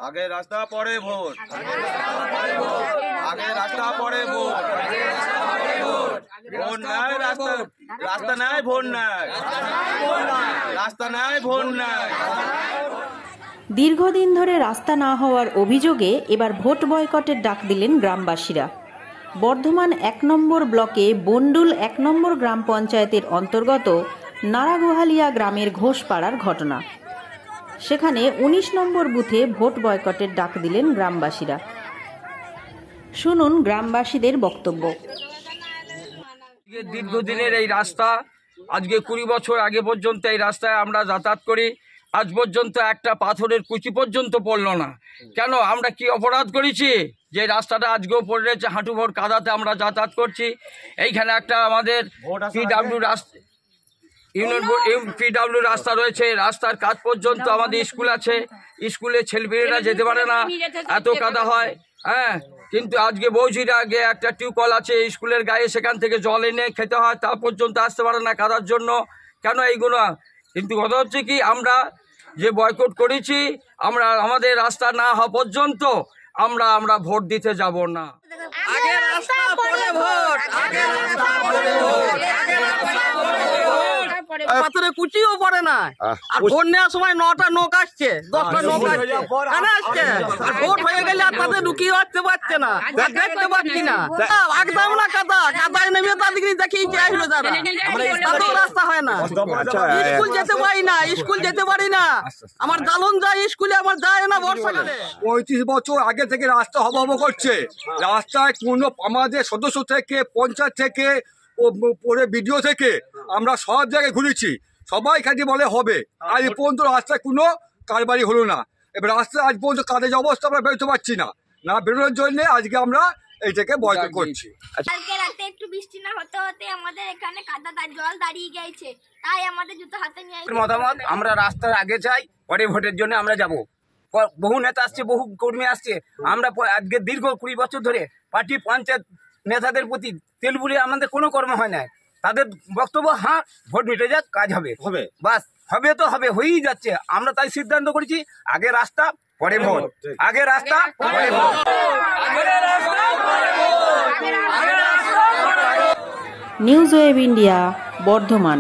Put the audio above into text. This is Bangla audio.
আগে রাস্তা পরে ভোট, আগে রাস্তা পরে ভোট, ভোট নাই রাস্তা, রাস্তা নাই ভোট নাই, রাস্তা নাই ভোট নাই। দীর্ঘদিন ধরে রাস্তা না হওয়ার অভিযোগে এবার ভোট বয়কটের ডাক দিলেন গ্রামবাসীরা। বর্ধমান ১ নম্বর ব্লকে বন্ডুল ১ নম্বর গ্রাম পঞ্চায়েতের অন্তর্গত নারাগোহালিয়া গ্রামের ঘোষপাড়ার ঘটনা। সেখানে ১৯ নম্বর বুথে ভোট বয়কটের ডাক দিলেন গ্রামবাসীরা। শুনুন গ্রামবাসীদের বক্তব্য। দীর্ঘদিনের এই রাস্তা, আজকে ২০ বছর আগে পর্যন্ত এই রাস্তায় আমরা যাতায়াত করি, আজ পর্যন্ত একটা পাথরের কুচি পর্যন্ত পড়লো না। কেন? আমরা কি অপরাধ করেছি যে রাস্তাটা আজকেও পড়ে রয়েছে? হাঁটু ভর কাদাতে আমরা যাতায়াত করছি। এইখানে একটা আমাদের পিডব্লিউ রাস্তা, পিডব্লিউ রাস্তা রয়েছে, রাস্তার কাজ পর্যন্ত আমাদের স্কুল আছে, স্কুলে ছেলেমেয়েরা যেতে পারে না, এত কাদা হয়। হ্যাঁ, কিন্তু আজকে বৌঝির আগে একটা টিউবওয়েল আছে স্কুলের গায়ে, সেখান থেকে জল এনে খেতে হয়, তা পর্যন্ত আসতে পারে না কাদার জন্য। কেন এইগুলো? কিন্তু কথা হচ্ছে কি, আমরা যে বয়কট করেছি, আমরা আমাদের রাস্তা না হওয়া পর্যন্ত আমরা ভোট দিতে যাব না। আগে রাস্তা পরে ভোট, আগে রাস্তা পরে ভোট, আগে রাস্তা পরে ভোট। পাথরে কুচিও পড়ে না। আর ভোট নেওয়ার সময় ৯টা নোক আসছে, 10টা নোক আসছে, আসছে। আর ভোট হয়ে গেলে আর তাদের ঢুকিয়ে আসতে পারছে না, দেখতে পাচ্ছি না। একদম না কাদা, কাদায় নেমে তাদেরকে দেখিয়ে আসলো যারা, তাদের রাস্তা হয় না। স্কুল যেতে পারি না, স্কুল যেতে পারি না। আমার দালন যায় স্কুলে, আমার যায় না বর্ষাকালে। ৩৫ বছর আগে থেকে রাস্তা হব করছে। রাস্তায় কোনো আমাদের সদস্য থেকে, পঞ্চায়েত থেকে, পরে বিডিও থেকে আমরা সব জায়গায় ঘুরেছি, সবাই খালি বলে হবে। আজ পর্যন্ত রাস্তায় কোনো কারবারি হলো না। এবার রাস্তায় আজ পর্যন্ত কাদের অবস্থা আমরা বেরোতে পারছি না, না বেরোনোর জন্য আজকে আমরা এইটাকে বয়কট করছি। কালকে রাতে একটু বৃষ্টি না হতে হতে আমাদের এখানে কাদা জল দাঁড়িয়ে গেছে, তাই আমাদের জুতো হাতে নিয়ে মতামত, আমরা রাস্তার আগে চাই, পরে ভোটের জন্য আমরা যাব। বহু নেতা আসছে, বহু কর্মী আসছে। আমরা আজকে দীর্ঘ ২০ বছর ধরে পার্টি পঞ্চায়েত নেতাদের প্রতি তেল বুলে আমাদের কোনো কর্ম হয় না। তাদের বক্তব্য, হ্যাঁ ভোট মিটে যাক, কাজ হবে, বাস হবে তো হবে, হয়েই যাচ্ছে। আমরা তাই সিদ্ধান্ত করেছি, আগে রাস্তা পরে ভোট, আগে রাস্তা পরে vote. News web India, Bardhaman.